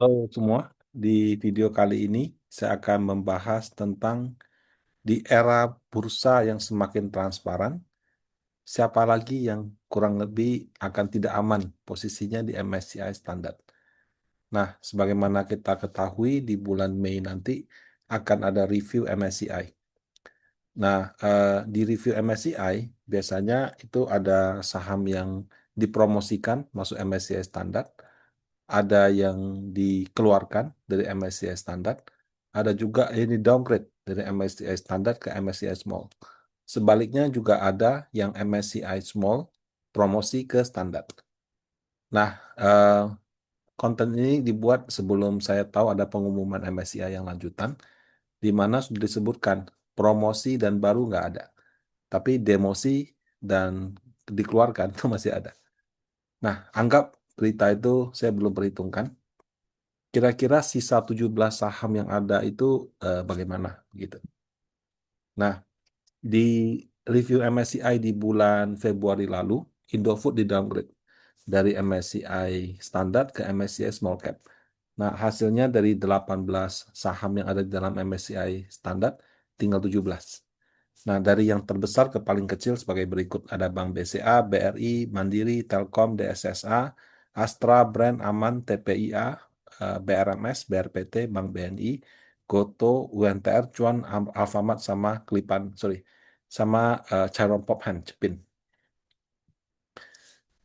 Halo semua, di video kali ini saya akan membahas tentang di era bursa yang semakin transparan, siapa lagi yang kurang lebih akan tidak aman posisinya di MSCI Standard. Nah, sebagaimana kita ketahui di bulan Mei nanti akan ada review MSCI. Nah, di review MSCI biasanya itu ada saham yang dipromosikan masuk MSCI Standard, ada yang dikeluarkan dari MSCI Standard, ada juga yang di downgrade dari MSCI Standard ke MSCI Small. Sebaliknya juga ada yang MSCI Small promosi ke Standard. Nah, konten ini dibuat sebelum saya tahu ada pengumuman MSCI yang lanjutan, di mana sudah disebutkan promosi dan baru nggak ada, tapi demosi dan dikeluarkan itu masih ada. Nah, anggap berita itu saya belum perhitungkan. Kira-kira sisa 17 saham yang ada itu bagaimana gitu. Nah, di review MSCI di bulan Februari lalu, Indofood di-downgrade dari MSCI Standard ke MSCI Small Cap. Nah, hasilnya dari 18 saham yang ada di dalam MSCI Standard, tinggal 17. Nah, dari yang terbesar ke paling kecil sebagai berikut. Ada Bank BCA, BRI, Mandiri, Telkom, DSSA, Astra, Brand, Aman, TPIA, BRMS, BRPT, Bank BNI, Goto, UNTR, Cuan, Alfamart, sama Kelipan, sorry, sama Charon Pophan, Cepin.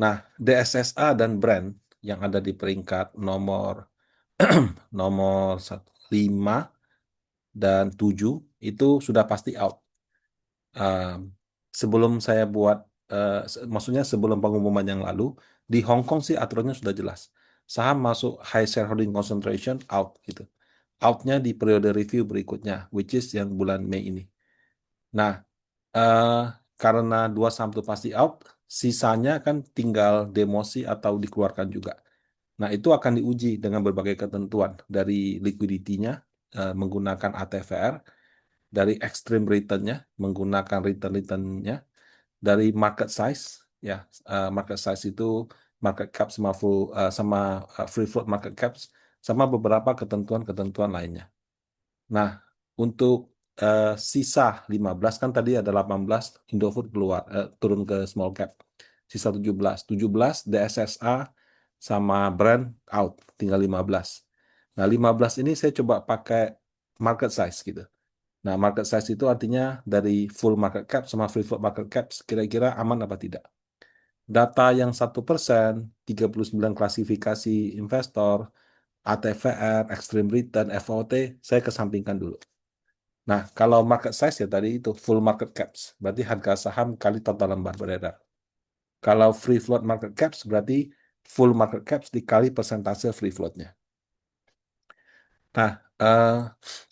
Nah, DSSA dan Brand yang ada di peringkat nomor nomor 5 dan 7 itu sudah pasti out. Um, Sebelum saya buat, maksudnya sebelum pengumuman yang lalu, di Hong Kong sih aturannya sudah jelas. Saham masuk high shareholding concentration, out gitu. Outnya di periode review berikutnya, which is yang bulan Mei ini. Nah, eh, karena dua saham itu pasti out, sisanya kan tinggal demosi atau dikeluarkan juga. Nah, itu akan diuji dengan berbagai ketentuan dari liquidity-nya, menggunakan ATVR, dari extreme return-nya, menggunakan return-nya, dari market size, ya, market size itu market cap sama free float market caps, sama beberapa ketentuan-ketentuan lainnya. Nah, untuk sisa 15 kan tadi ada 18 Indofood keluar, turun ke small cap. Sisa 17. 17 DSSA sama Brand out, tinggal 15. Nah, 15 ini saya coba pakai market size gitu. Nah, market size itu artinya dari full market cap sama free float market cap kira-kira aman apa tidak. Data yang 1%, 39 klasifikasi investor, ATVR, extreme return, FOT, saya kesampingkan dulu. Nah, kalau market size ya tadi itu full market caps, berarti harga saham kali total lembar beredar. Kalau free float market caps berarti full market caps dikali persentase free floatnya. Nah,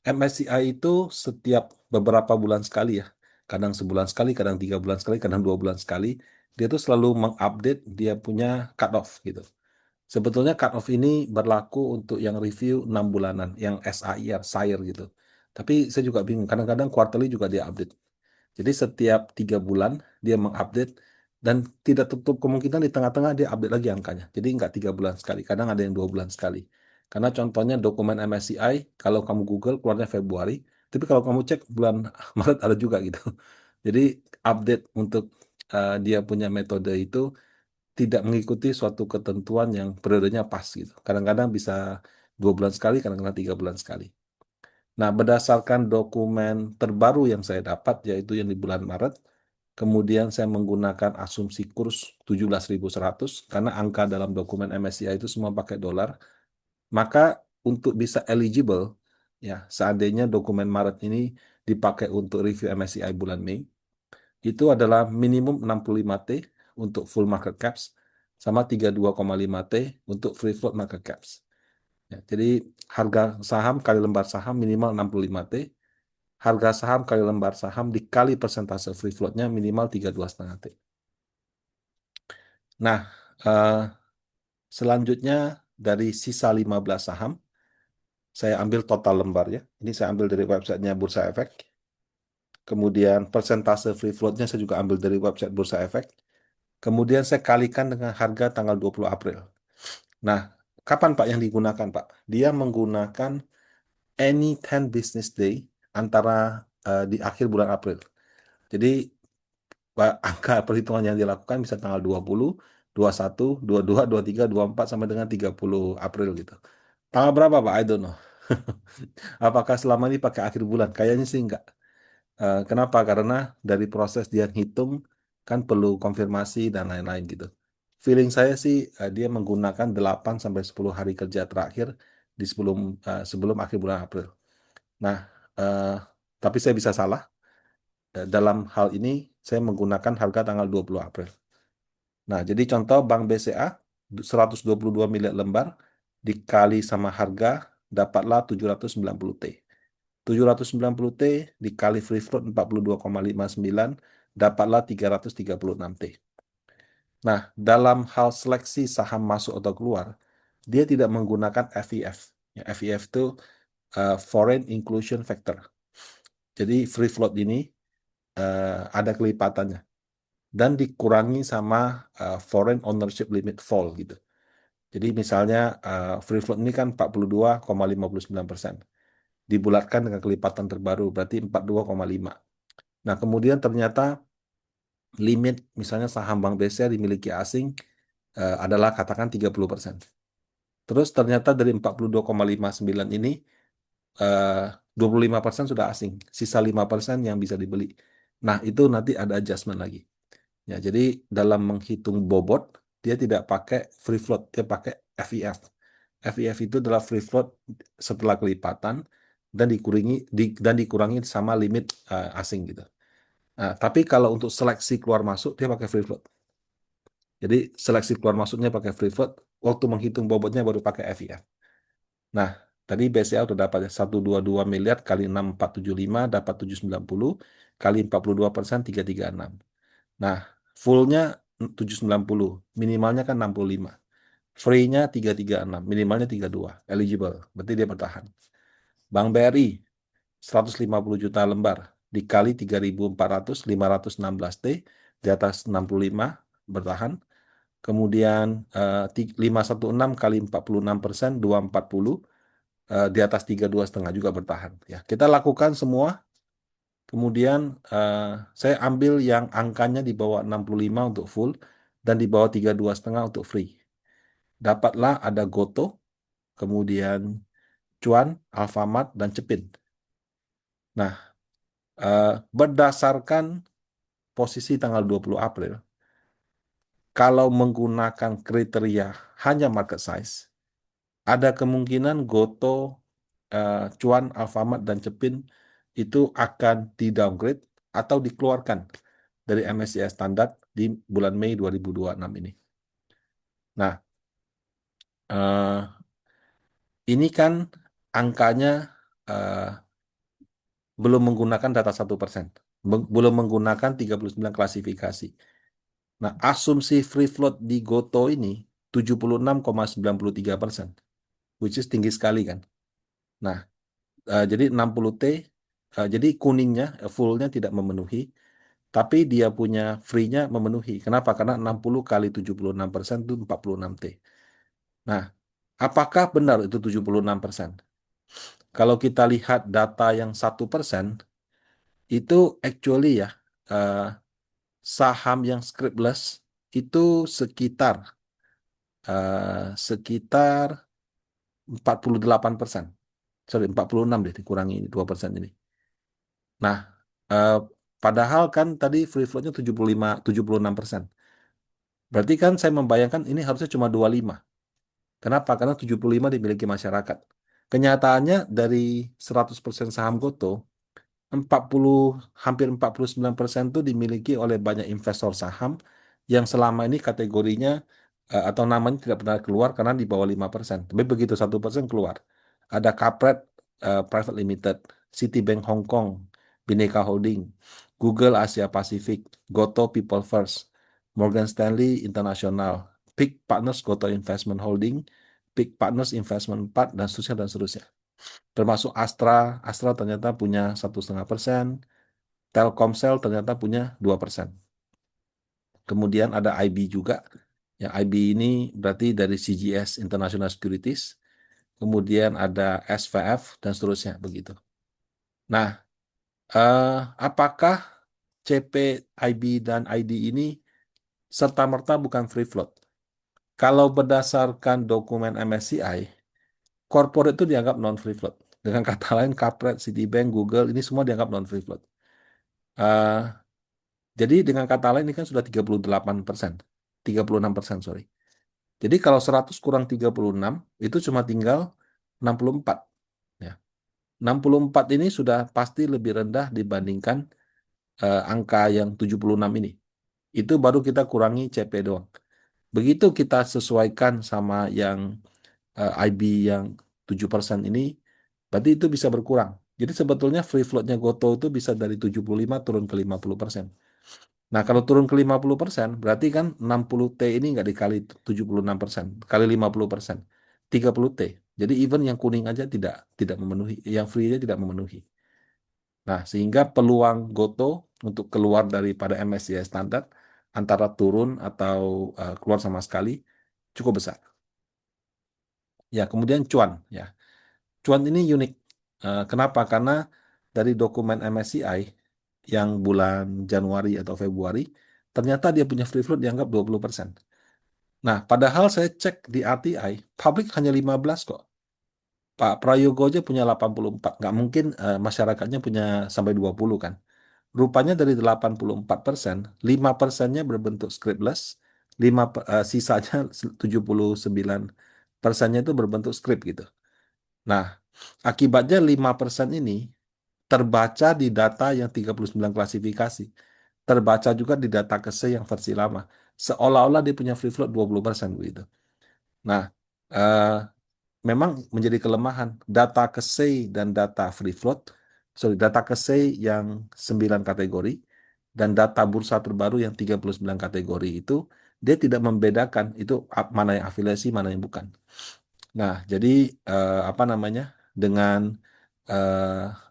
MSCI itu setiap beberapa bulan sekali ya, kadang sebulan sekali, kadang 3 bulan sekali, kadang 2 bulan sekali, dia tuh selalu mengupdate dia punya cut off gitu. Sebetulnya cut off ini berlaku untuk yang review 6 bulanan, yang SAIR gitu. Tapi saya juga bingung, kadang-kadang quarterly juga dia update. Jadi setiap 3 bulan dia mengupdate dan tidak tutup kemungkinan di tengah-tengah dia update lagi angkanya. Jadi nggak 3 bulan sekali, kadang ada yang 2 bulan sekali. Karena contohnya dokumen MSCI, kalau kamu Google keluarnya Februari, tapi kalau kamu cek bulan Maret ada juga gitu. Jadi update untuk dia punya metode itu tidak mengikuti suatu ketentuan yang periodenya pas gitu. Kadang-kadang bisa 2 bulan sekali, kadang-kadang 3 bulan sekali. Nah, berdasarkan dokumen terbaru yang saya dapat, yaitu yang di bulan Maret, kemudian saya menggunakan asumsi kurs 17.100, karena angka dalam dokumen MSCI itu semua pakai dolar, maka untuk bisa eligible, ya, seandainya dokumen Maret ini dipakai untuk review MSCI bulan Mei, itu adalah minimum 65T untuk full market caps, sama 32,5T untuk free float market caps. Ya, jadi harga saham kali lembar saham minimal 65T, harga saham kali lembar saham dikali persentase free floatnya minimal 32,5T. Nah, eh, selanjutnya dari sisa 15 saham, saya ambil total lembar ya. Ini saya ambil dari websitenya Bursa Efek. Kemudian persentase free floatnya saya juga ambil dari website Bursa Efek. Kemudian saya kalikan dengan harga tanggal 20 April. Nah, kapan Pak yang digunakan Pak? Dia menggunakan any 10 business day antara di akhir bulan April. Jadi angka perhitungan yang dilakukan bisa tanggal 20, 21, 22, 23, 24 sampai dengan 30 April gitu. Tanggal berapa Pak? I don't know. Apakah selama ini pakai akhir bulan? Kayaknya sih enggak. Kenapa? Karena dari proses dia hitung kan perlu konfirmasi dan lain-lain gitu. Feeling saya sih dia menggunakan 8 sampai 10 hari kerja terakhir di sebelum akhir bulan April. Nah, eh, tapi saya bisa salah. Dalam hal ini saya menggunakan harga tanggal 20 April. Nah, jadi contoh Bank BCA 122 miliar lembar dikali sama harga dapatlah 790 T. 790 T dikali free float 42,59 dapatlah 336 T. Nah, dalam hal seleksi saham masuk atau keluar, dia tidak menggunakan FEF. Ya, FEF itu Foreign Inclusion Factor. Jadi free float ini ada kelipatannya dan dikurangi sama Foreign Ownership Limit Fall gitu. Jadi misalnya free float ini kan 42,59%. Dibulatkan dengan kelipatan terbaru berarti 42,5. Nah, kemudian ternyata limit misalnya saham Bank BCA dimiliki asing adalah katakan 30%. Terus ternyata dari 42,59 ini 25% sudah asing, sisa 5% yang bisa dibeli. Nah, itu nanti ada adjustment lagi. Ya, jadi dalam menghitung bobot dia tidak pakai free float, dia pakai FEF. FEF itu adalah free float setelah kelipatan dan dikurangi sama limit asing gitu. Nah, tapi kalau untuk seleksi keluar masuk dia pakai free float. Jadi seleksi keluar masuknya pakai free float, waktu menghitung bobotnya baru pakai FEF. Nah, tadi BCA udah dapat ya, 122 miliar kali 6475 dapat 790 kali 42% 336. Nah, fullnya 790, minimalnya kan 65. Free-nya 336, minimalnya 32. Eligible, berarti dia bertahan. Bank BRI 150 juta lembar dikali 3.400, 516 T di atas 65 bertahan. Kemudian 516 kali 46%, 240 di atas 32,5 juga bertahan. Ya, kita lakukan semua. Kemudian saya ambil yang angkanya di bawah 65 untuk full dan di bawah 32,5 untuk free. Dapatlah ada Goto, kemudian Cuan, Alfamart, dan Cepin. Nah, berdasarkan posisi tanggal 20 April, kalau menggunakan kriteria hanya market size, ada kemungkinan Goto, Cuan, Alfamart, dan Cepin itu akan di-downgrade atau dikeluarkan dari MSCI Standard di bulan Mei 2026 ini. Nah, ini kan angkanya eh, belum menggunakan data 1%, belum menggunakan 39 klasifikasi. Nah, asumsi free float di Goto ini 76,93%, which is tinggi sekali kan. Nah, jadi 60T, jadi kuningnya, fullnya tidak memenuhi, tapi dia punya free-nya memenuhi. Kenapa? Karena 60 kali 76% itu 46T. Nah, apakah benar itu 76%? Kalau kita lihat data yang 1%, itu actually ya, eh, saham yang scriptless itu sekitar sekitar 48%. Sorry, 46 deh dikurangi 2% ini. Nah, eh, padahal kan tadi free float-nya 75, 76%. Berarti kan saya membayangkan ini harusnya cuma 25. Kenapa? Karena 75 dimiliki masyarakat. Kenyataannya dari 100% saham Goto, 40, hampir 49% itu dimiliki oleh banyak investor saham yang selama ini kategorinya atau namanya tidak pernah keluar karena di bawah 5%. Tapi begitu 1% keluar. Ada Kapret Private Limited, Citibank Hong Kong, Bineka Holding, Google Asia Pasifik, Goto People First, Morgan Stanley International, Peak Partners Goto Investment Holding, Peak Partners Investment 4, dan seterusnya, dan seterusnya. Termasuk Astra, Astra ternyata punya 1,5%, Telkomsel ternyata punya 2%. Kemudian ada IB juga Ya, IB ini berarti dari CGS International Securities, kemudian ada SVF dan seterusnya begitu. Nah, apakah CP, IB dan ID ini serta-merta bukan free float? Kalau berdasarkan dokumen MSCI, corporate itu dianggap non free float. Dengan kata lain, Kapret, Citibank, Google ini semua dianggap non free float. Eh, jadi dengan kata lain ini kan sudah 38%, 36%, sorry. Jadi kalau 100 kurang 36 itu cuma tinggal 64. Ya. 64 ini sudah pasti lebih rendah dibandingkan angka yang 76 ini. Itu baru kita kurangi CP doang. Begitu kita sesuaikan sama yang IB yang 7% ini, berarti itu bisa berkurang. Jadi sebetulnya free float-nya Goto itu bisa dari 75 turun ke 50%. Nah, kalau turun ke 50%, berarti kan 60T ini nggak dikali 76%, kali 50%, 30T. Jadi even yang kuning aja tidak memenuhi, yang free aja tidak memenuhi. Nah, sehingga peluang Goto untuk keluar daripada MSCI standar antara turun atau keluar sama sekali cukup besar. Ya, kemudian cuan ya. Cuan ini unik. Kenapa? Karena dari dokumen MSCI yang bulan Januari atau Februari, ternyata dia punya free float dianggap 20%. Nah, padahal saya cek di RTI, publik hanya 15 kok. Pak Prayogo aja punya 84. Nggak mungkin masyarakatnya punya sampai 20 kan. Rupanya dari 84%, 5%-nya berbentuk scriptless, sisanya 79%-nya itu berbentuk script gitu. Nah, akibatnya 5% ini terbaca di data yang 39 klasifikasi. Terbaca juga di data KSE yang versi lama. Seolah-olah dia punya free float 20% begitu. Nah, eh, memang menjadi kelemahan data KSE dan data free float, sorry, data KSE yang 9 kategori dan data bursa terbaru yang 39 kategori itu dia tidak membedakan itu mana yang afiliasi, mana yang bukan. Nah, jadi apa namanya? Dengan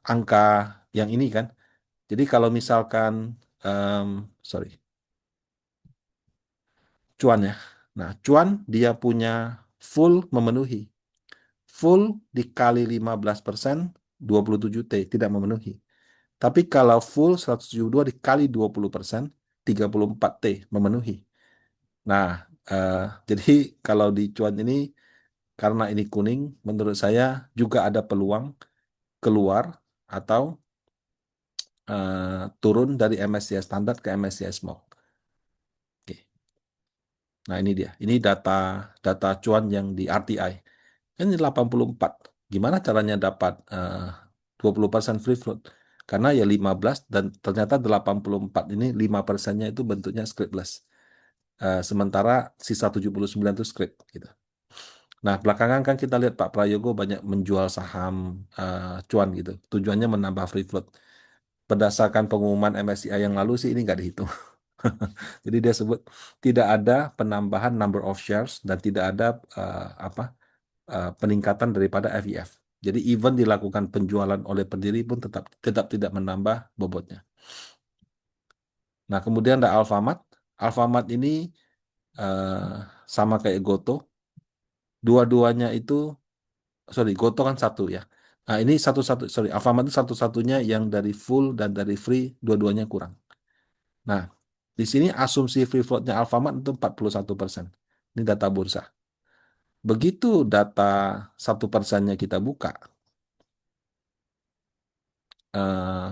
angka yang ini kan. Jadi kalau misalkan em, sorry, cuan ya. Nah, cuan dia punya full memenuhi. Full dikali 15%, 27T tidak memenuhi. Tapi kalau full 172 dikali 20%, 34T memenuhi. Nah, eh, jadi kalau di cuan ini karena ini kuning, menurut saya juga ada peluang keluar atau turun dari MSCI standar ke MSCI small. Oke. Nah, ini dia. Ini data data cuan yang di RTI. Ini 84. Gimana caranya dapat 20% free float? Karena ya 15 dan ternyata 84 ini 5%-nya itu bentuknya scriptless. Sementara sisa 79 itu script gitu. Nah, belakangan kan kita lihat Pak Prayogo banyak menjual saham cuan gitu. Tujuannya menambah free float. Berdasarkan pengumuman MSCI yang lalu sih ini nggak dihitung. Jadi dia sebut tidak ada penambahan number of shares dan tidak ada peningkatan daripada FIF. Jadi even dilakukan penjualan oleh pendiri pun tetap tetap tidak menambah bobotnya. Nah, kemudian ada Alfamart. Alfamart ini eh, sama kayak Goto. Dua-duanya itu, sorry, Goto kan satu ya. Nah, ini satu-satu, sorry, Alfamart itu satu-satunya yang dari full dan dari free, dua-duanya kurang. Nah, di sini asumsi free floatnya Alfamart itu 41%. Ini data bursa. Begitu data 1%-nya kita buka, eh,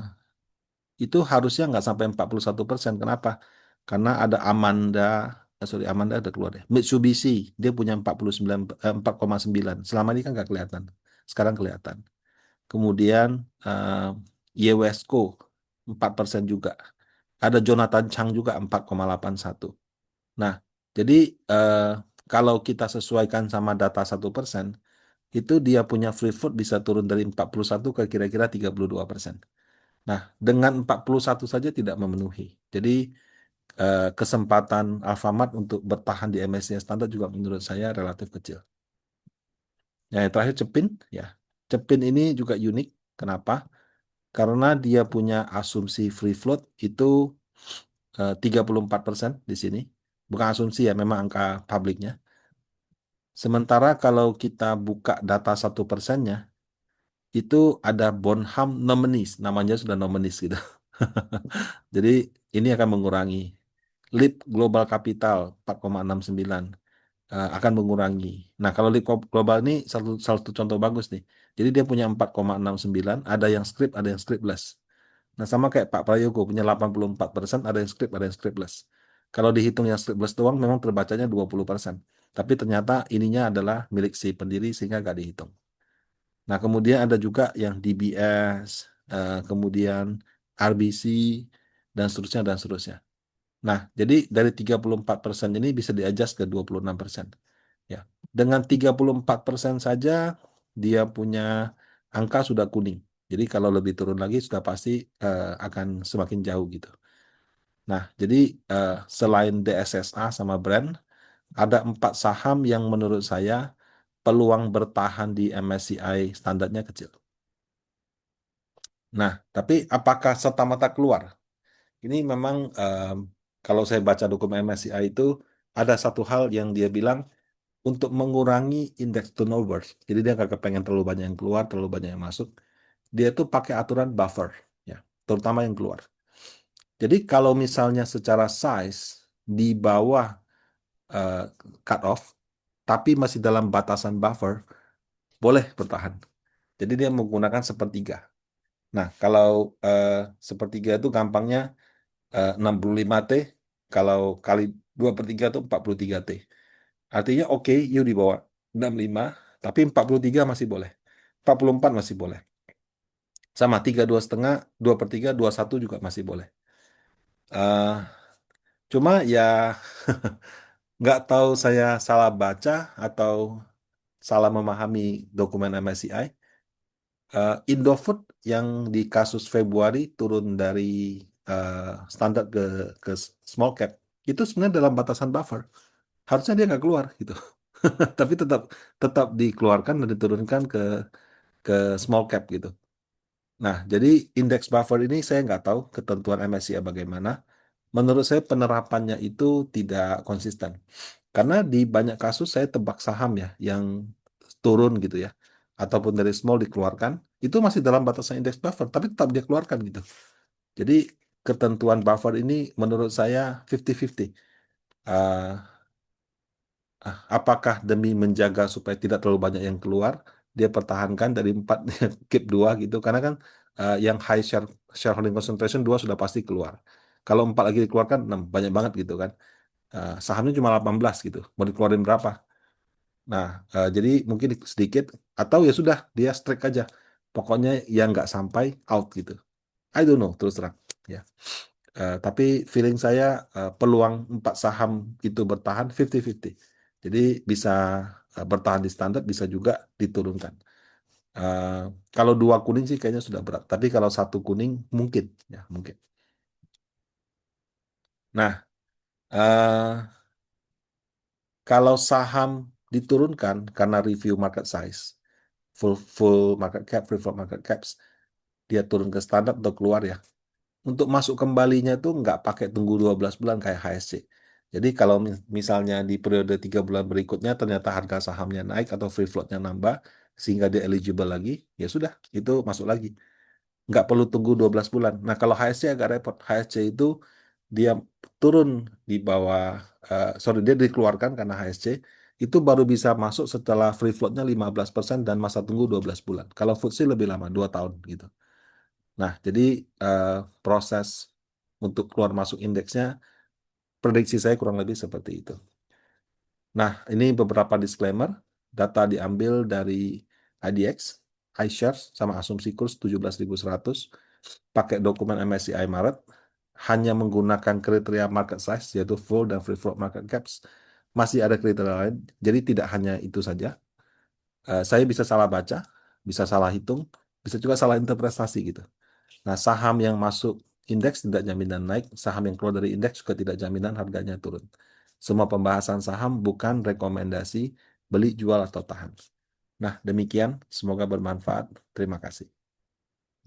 itu harusnya nggak sampai 41%. Kenapa? Karena ada Amanda udah keluar deh. Mitsubishi, dia punya 4,9. Selama ini kan nggak kelihatan. Sekarang kelihatan. Kemudian Yewesco 4% juga. Ada Jonathan Chang juga 4,81. Nah, jadi eh, kalau kita sesuaikan sama data 1%, itu dia punya free float bisa turun dari 41 ke kira-kira 32%. Nah, dengan 41 saja tidak memenuhi. Jadi kesempatan Alfamart untuk bertahan di MSCI standar juga menurut saya relatif kecil. Nah, yang terakhir Cepin, ya. Cepin ini juga unik. Kenapa? Karena dia punya asumsi free float itu 34% di sini. Bukan asumsi ya, memang angka publiknya. Sementara kalau kita buka data 1%-nya, itu ada Bonham nominees, namanya sudah nominees gitu. Jadi ini akan mengurangi. Leap Global Capital 4,69 akan mengurangi. Nah, kalau Leap Global ini satu contoh bagus nih. Jadi dia punya 4,69, ada yang script, ada yang scriptless. Nah, sama kayak Pak Prayogo punya 84%, ada yang script, ada yang scriptless. Kalau dihitung yang scriptless doang memang terbacanya 20%. Tapi ternyata ininya adalah milik si pendiri sehingga nggak dihitung. Nah, kemudian ada juga yang DBS, kemudian RBC, dan seterusnya, dan seterusnya. Nah, jadi dari 34% ini bisa di-adjust ke 26%. Ya. Dengan 34% saja dia punya angka sudah kuning. Jadi kalau lebih turun lagi sudah pasti akan semakin jauh gitu. Nah, jadi selain DSSA sama brand, ada 4 saham yang menurut saya peluang bertahan di MSCI standarnya kecil. Nah, tapi apakah serta-merta keluar? Ini memang kalau saya baca dokumen MSCI itu ada satu hal yang dia bilang untuk mengurangi indeks turnover. Jadi dia nggak kepengen terlalu banyak yang keluar, terlalu banyak yang masuk. Dia tuh pakai aturan buffer, ya, terutama yang keluar. Jadi kalau misalnya secara size di bawah eh, cut off, tapi masih dalam batasan buffer, boleh bertahan. Jadi dia menggunakan sepertiga. Nah, kalau sepertiga itu gampangnya 65T, kalau kali 2/3 itu 43T. Artinya oke, you di bawah 65, tapi 43 masih boleh. 44 masih boleh. Sama 32,5, 2/3, 21 juga masih boleh. Eh, Cuma ya nggak tahu saya salah baca atau salah memahami dokumen MSCI. Indofood yang di kasus Februari turun dari eh, standar ke small cap itu sebenarnya dalam batasan buffer. Harusnya dia nggak keluar gitu. Tapi tetap tetap dikeluarkan dan diturunkan ke small cap gitu. Nah, jadi indeks buffer ini saya nggak tahu ketentuan MSCI bagaimana. Menurut saya penerapannya itu tidak konsisten. Karena di banyak kasus saya tebak saham ya yang turun gitu ya. Ataupun dari small dikeluarkan. Itu masih dalam batasan indeks buffer, tapi tetap dia keluarkan gitu. Jadi ketentuan buffer ini menurut saya 50-50. Eh, Apakah demi menjaga supaya tidak terlalu banyak yang keluar, dia pertahankan dari 4 keep 2 gitu. Karena kan yang high shareholding concentration 2 sudah pasti keluar. Kalau 4 lagi dikeluarkan 6, banyak banget gitu kan. Sahamnya cuma 18 gitu. Mau dikeluarin berapa? Nah, jadi mungkin sedikit atau ya sudah dia strike aja. Pokoknya yang nggak sampai out gitu. I don't know terus terang. Ya. Tapi feeling saya peluang 4 saham itu bertahan 50-50. Jadi bisa bertahan di standar, bisa juga diturunkan. Eh, Kalau 2 kuning sih kayaknya sudah berat. Tapi kalau 1 kuning mungkin, ya mungkin. Nah, eh, kalau saham diturunkan karena review market size, full full market cap, free float market caps, dia turun ke standar atau keluar ya. Untuk masuk kembalinya tuh nggak pakai tunggu 12 bulan kayak HSC. Jadi kalau misalnya di periode 3 bulan berikutnya ternyata harga sahamnya naik atau free floatnya nambah sehingga dia eligible lagi, ya sudah, itu masuk lagi. Nggak perlu tunggu 12 bulan. Nah kalau HSC agak repot. HSC itu dia turun di bawah, sorry dia dikeluarkan karena HSC, itu baru bisa masuk setelah free floatnya 15% dan masa tunggu 12 bulan. Kalau FTSE lebih lama, 2 tahun gitu. Nah, jadi eh, proses untuk keluar masuk indeksnya, prediksi saya kurang lebih seperti itu. Nah, ini beberapa disclaimer. Data diambil dari IDX, iShares, sama asumsi kurs 17.100, pakai dokumen MSCI Maret, hanya menggunakan kriteria market size, yaitu full dan free float market caps. Masih ada kriteria lain, jadi tidak hanya itu saja. Saya bisa salah baca, bisa salah hitung, bisa juga salah interpretasi gitu. Nah, saham yang masuk indeks tidak jaminan naik, saham yang keluar dari indeks juga tidak jaminan harganya turun. Semua pembahasan saham bukan rekomendasi beli, jual, atau tahan. Nah, demikian. Semoga bermanfaat. Terima kasih.